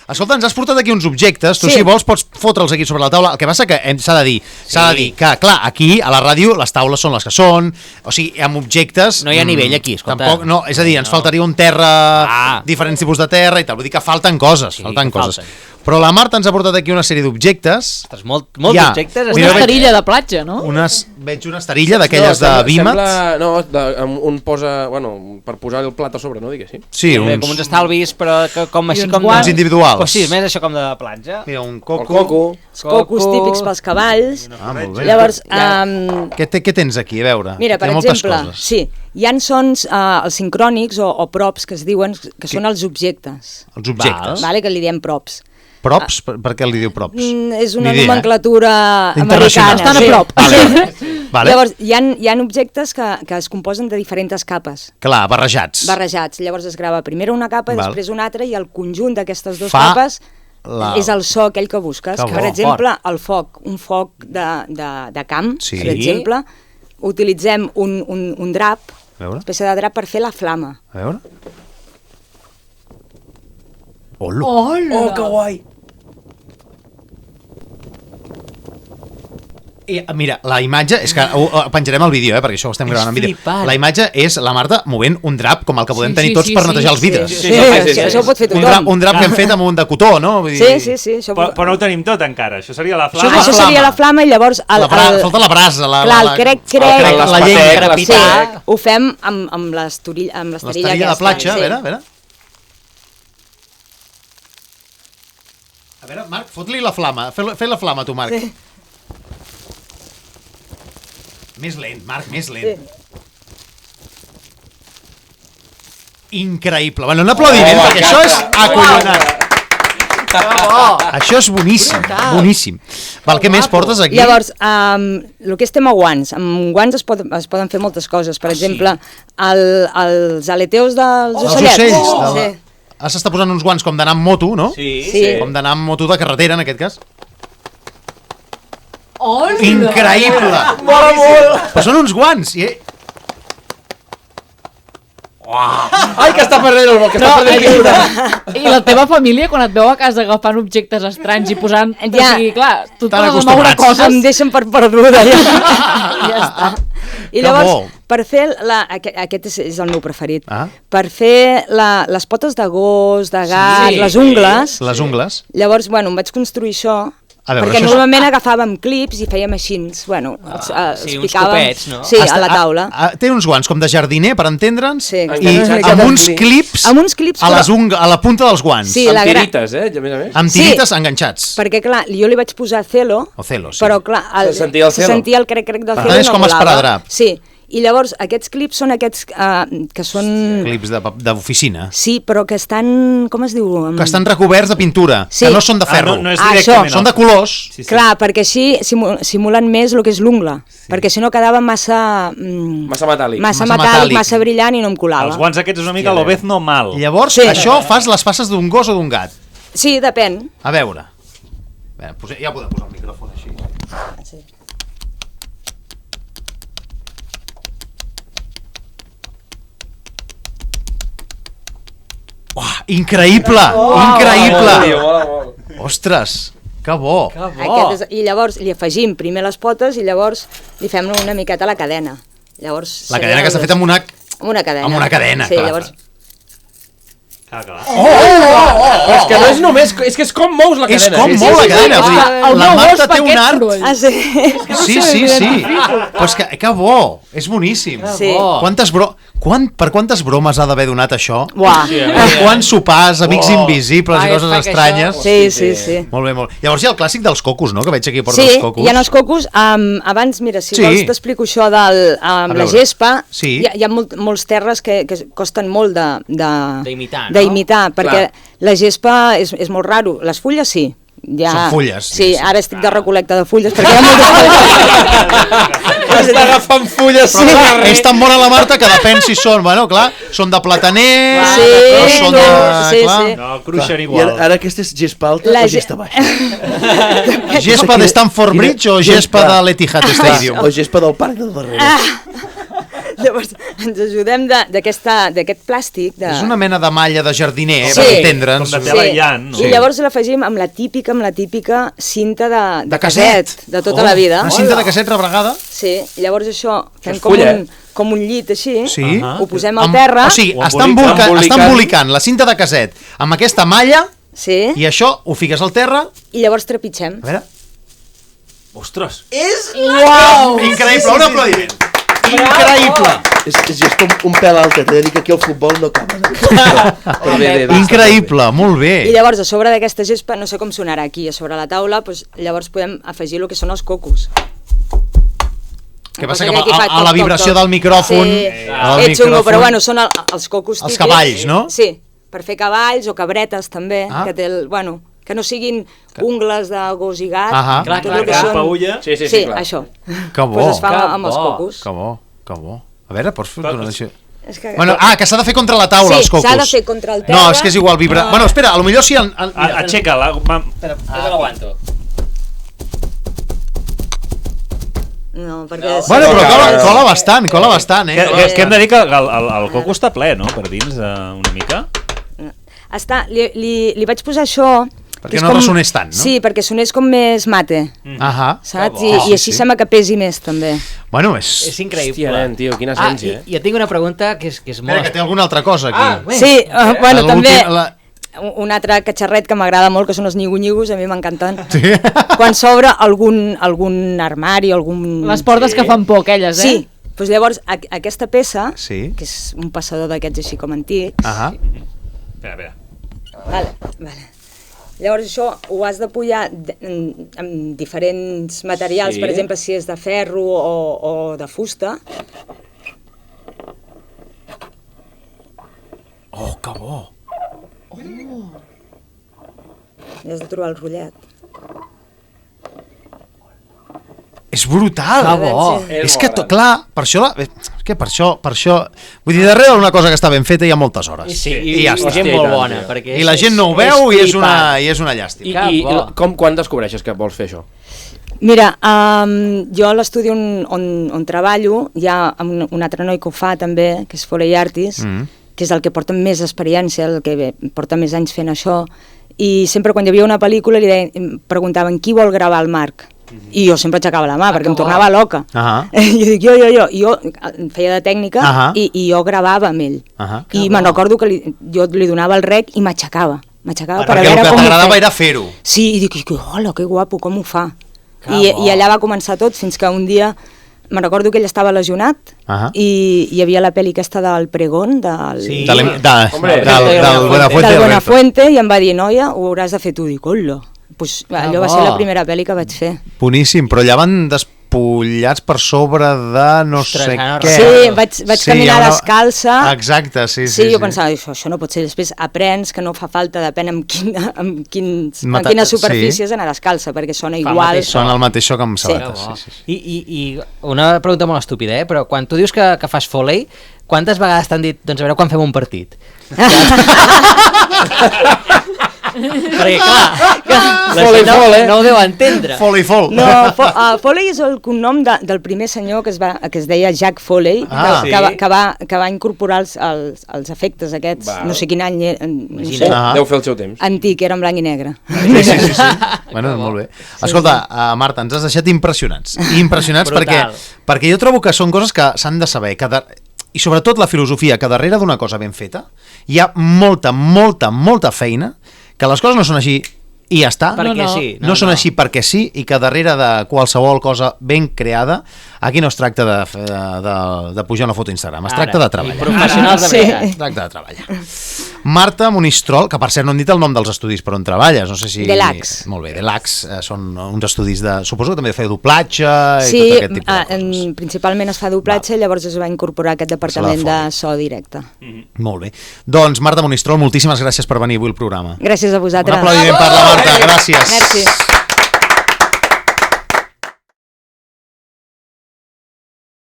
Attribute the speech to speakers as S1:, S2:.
S1: Escolta, ens has portat aquí uns objectes, tu si vols pots fotre'ls aquí sobre la taula, el que passa que s'ha de dir que, clar, aquí a la ràdio les taules són les que són, o sigui, amb objectes...
S2: No hi ha nivell aquí, escolta.
S1: Tampoc, no, és a dir, ens faltaria un terra, diferents tipus de terra i tal, vull dir que falten coses, Però la Marta ens ha portat aquí una sèrie d'objectes.
S2: Molts objectes.
S3: Una esterilla de platja, no?
S1: Veig una esterilla d'aquelles de Vímats.
S4: No, un posa... Bueno, per posar el plat a sobre, no? Diguéssim.
S1: Sí,
S2: com uns estalvis, però com així com...
S1: Uns individuals.
S2: Sí, més això com de platja.
S1: Mira, un coco.
S4: El coco.
S5: Els cocos típics pels cavalls.
S1: Molt bé.
S5: Llavors...
S1: Què tens aquí, a veure?
S5: Mira, per exemple, hi ha sons, els sincrònics o props que es diuen, que són els objectes.
S1: Els objectes.
S5: Vale, que li diem props.
S1: Props? Per què li diu props?
S5: És una nomenclatura americana.
S3: Estan a prop.
S1: Vale.
S5: Llavors, hi ha objectes que es composen de diferents capes.
S1: Clar, barrejats.
S5: Llavors es grava primer una capa i després una altra i el conjunt d'aquestes dues capes és el so aquell que busques. Per exemple, el foc, un foc de camp, per exemple, utilitzem un drap, una espècie de drap per fer la flama.
S1: A veure.
S3: Hola!
S4: Oh, que guai!
S1: Mira, la imatge, és que penjarem el vídeo, perquè això ho estem gravant en vídeo. La imatge és la Marta movent un drap com el que podem tenir tots per netejar els vidres.
S5: Sí, això ho pot fer tothom.
S1: Un drap que hem fet amb un de cotó, no?
S5: Sí.
S6: Però no ho tenim tot encara, això seria la flama.
S5: Això seria la flama i llavors...
S1: Falta la brasa.
S5: Clar, el crec,
S1: la llengua.
S5: Sí, ho fem amb l'esterilla aquesta.
S1: L'esterilla de platja, a veure. A veure, Marc, fot-li la flama. Fes la flama, tu, Marc. Més lent, Marc, més lent. Increïble. Bueno, un aplaudiment, perquè això és acollonat. Això és boníssim, boníssim. Val, què més portes aquí?
S5: Llavors, el que és tema guants. Amb guants es poden fer moltes coses. Per exemple, els aleteus dels ocellets.
S1: S'està posant uns guants com d'anar amb moto, no?
S2: Sí.
S1: Com d'anar amb moto de carretera, en aquest cas.
S3: Increïble!
S1: Mola molt! Però són uns guants.
S4: Ai, que està perdent pintura.
S3: I la teva família, quan et veu a casa agafant objectes estranys i posant... O sigui, clar, tu t'has de moure coses...
S5: Em deixen per perduda, ja està. I llavors, per fer... Aquest és el meu preferit. Per fer les potes de gos, de gat, les ungles...
S1: Les ungles.
S5: Llavors, bueno, em vaig construir això... Perquè normalment agafàvem clips i fèiem així, bueno,
S2: sí, uns copets, no?
S5: Sí, a la taula.
S1: Té uns guants com de jardiner, per entendre'ns,
S5: i
S1: amb uns clips a la punta dels guants.
S4: Amb tirites, a més a més.
S1: Amb tirites enganxats.
S5: Perquè, clar, jo li vaig posar celo, però, clar, se sentia el crec-crec del celo i no volava. Sí. I llavors aquests clips són aquests que són...
S1: Clips d'oficina.
S5: Sí, però que estan... Com es diu?
S1: Que estan recoberts de pintura, que no són de ferro.
S6: No és directament.
S1: Són de colors.
S5: Clar, perquè així simulen més el que és l'ungla. Perquè si no quedava massa...
S4: Massa metàl·lic.
S5: Massa brillant i no em colava.
S6: Els guants aquests és una mica l'obezno mal.
S1: Llavors, això fas les passes d'un gos o d'un gat?
S5: Sí, depèn.
S1: A veure. Ja podem posar el micròfon així.
S5: Sí.
S1: Increïble! Ostres, que bo!
S5: I llavors li afegim primer les potes i llavors li fem una miqueta la cadena.
S1: La cadena que està feta amb una
S5: cadena.
S1: Amb una cadena,
S5: sí,
S1: clar.
S5: Llavors...
S4: Però és que no és només, és que és com mous la cadena.
S1: És com mou la cadena. La Marta té un art... Sí. Però és que bo, és boníssim. Per quantes bromes ha d'haver donat això? Quants sopars, amics invisibles i coses estranyes.
S5: Sí.
S1: Molt bé, molt. Llavors hi ha el clàssic dels cocos, no? Que veig aquí porta els cocos.
S5: Sí, hi ha els cocos. Abans, mira, si vols t'explico això amb la gespa. Hi ha molts terres que costen molt d'imitar, perquè la gespa és molt raro. Les fulles sí.
S1: Són fulles.
S5: Sí, ara estic de recol·lecta de fulles perquè hi ha moltes...
S4: Està agafant fulles.
S1: És tan bona la Marta que depèn si són, bueno, clar, són de plataner, són de...
S6: No, cruixen igual.
S4: I ara aquesta és gespa alta o gespa baixa?
S1: Gespa de Stamford Bridge o gespa de l'Etihad Stadium?
S4: O gespa del parc del darrere?
S5: Llavors ens ajudem d'aquest plàstic.
S1: És una mena de malla de jardiner, per entendre'ns.
S6: Com de tela llant, no?
S5: I llavors l'afegim amb la típica cinta de caset de tota la vida.
S1: Una cinta de caset rebregada?
S5: Sí, llavors això fem com un llit així, ho posem al terra.
S1: O sigui, està embolicant la cinta de caset amb aquesta malla i això ho fiques al terra
S5: i llavors trepitgem.
S1: A veure.
S6: Ostres!
S1: És increïble, un aplaudiment. Increïble.
S7: És com un pèl alta, t'he de dir que aquí el futbol no acaba.
S1: Increïble, molt bé.
S5: I llavors a sobre d'aquesta gespa, no sé com sonarà aquí, a sobre la taula, llavors podem afegir el que són els cocos.
S1: Què passa que a la vibració del micròfon...
S5: És xungo, però bueno, són els cocos típics.
S1: Els cavalls, no?
S5: Sí, per fer cavalls o cabretes també, que té el... Bueno, que no siguin ungles de gos i gat.
S2: Clar,
S6: paulla.
S5: Sí, això.
S1: Que bo.
S5: Pues es fa amb els cocos.
S1: Que bo. A veure, pots fer una això? Bueno, que s'ha de fer contra la taula, els cocos.
S5: Sí, s'ha de fer contra el terra.
S1: No, és que és igual vibrar. Bueno, espera, potser si...
S6: Aixeca-la.
S2: Espera, jo l'aguanto.
S5: No, perquè...
S1: Bueno, però cola bastant, eh?
S6: Que hem de dir que el coco està ple, no?, per dins, una mica.
S5: Està, li vaig posar això...
S1: Perquè no ressonés tant, no?
S5: Sí, perquè sonés com més mate, saps? I així sembla que pesi més, també.
S1: Bueno, és...
S2: És increïble.
S4: Hòstia, tio, quina essència,
S2: Jo tinc una pregunta que és molt...
S1: Espera, que té alguna altra cosa aquí.
S5: Sí, bueno, també... Un altre catxarret que m'agrada molt, que són els nyigonyigos, a mi m'encanten.
S1: Sí?
S5: Quan s'obre algun armari, algun...
S3: Les portes que fan por, aquelles,
S5: Sí, doncs llavors aquesta peça,
S1: que
S5: és un passador d'aquests així com antics...
S6: Espera.
S5: Vale. Llavors això ho has de pullar amb diferents materials, per exemple, si és de ferro o de fusta.
S1: Oh, que bo!
S5: I has de trobar el rotllet.
S1: És brutal!
S5: Que bo!
S1: És que, clar, per això... Vull dir, darrere d'una cosa que està ben feta hi ha moltes hores.
S2: Sí,
S1: i ja està.
S2: gent molt bona.
S1: I la gent no ho veu i és una llàstima.
S4: I quan descobreixes que vols fer això?
S5: Mira, jo a l'estudi on treballo hi ha un altre noi que ho fa també, que és Foley Artist, que és el que porta més experiència, el que porta més anys fent això, i sempre quan hi havia una pel·lícula em preguntaven qui vol gravar el Marc. I jo sempre aixecava la mà, perquè em tornava loca. I jo dic, jo feia de tècnica i jo gravava amb ell. I me'n recordo que jo li donava el rec i m'aixecava.
S1: Perquè el que t'agradava era fer-ho.
S5: Sí, i dic, hola, que guapo, com ho fa. I allà va començar tot, fins que un dia me'n recordo que ell estava lesionat i hi havia la pel·li aquesta del Pregón, del Buenafuente, i em va dir, noia, ho hauràs de fer tu. Dic, hola. Pues allò va ser la primera pel·li que vaig fer.
S1: Boníssim, però allà van despullats per sobre de no sé què.
S5: Sí, vaig caminar descalça.
S1: Exacte, sí.
S5: Sí, jo pensava, això no pot ser. Després aprens que no fa falta, depèn amb quines superfícies anar descalça, perquè sona igual.
S1: Sona el mateix so que amb sabates.
S2: I una pregunta molt estúpida, però quan tu dius que fas Foley, quantes vegades t'han dit, doncs a veure quan fem un partit? Perquè clar, la gent no ho deu entendre.
S1: Foley.
S5: No, Foley és el cognom del primer senyor que es deia Jack Foley, que va incorporar els efectes aquests, no sé quin any, no sé,
S4: deu fer el seu temps.
S5: Antic, era en blanc i negre.
S1: Sí. Bueno, molt bé. Escolta, Marta, ens has deixat impressionats perquè jo trobo que són coses que s'han de saber, i sobretot la filosofia, que darrere d'una cosa ben feta hi ha molta feina, que les coses no són així i ja està. No són així perquè sí, i que darrere de qualsevol cosa ben creada, aquí no es tracta de pujar una foto a Instagram, es tracta de treballar.
S2: Professionals de veritat.
S1: Es tracta de treballar. Marta Monistrol, que per cert no hem dit el nom dels estudis per on treballes, no sé si...
S5: Delax.
S1: Molt bé, Delax, són uns estudis de... Suposo que també de fer doblatge i tot aquest tipus de coses. Sí,
S5: principalment es fa doblatge, llavors es va incorporar aquest departament de so directe.
S1: Molt bé. Doncs Marta Monistrol, moltíssimes gràcies per venir avui al programa.
S5: Gràcies a vosaltres.
S1: Un aplaudiment per la Marta, gràcies.
S5: Merci.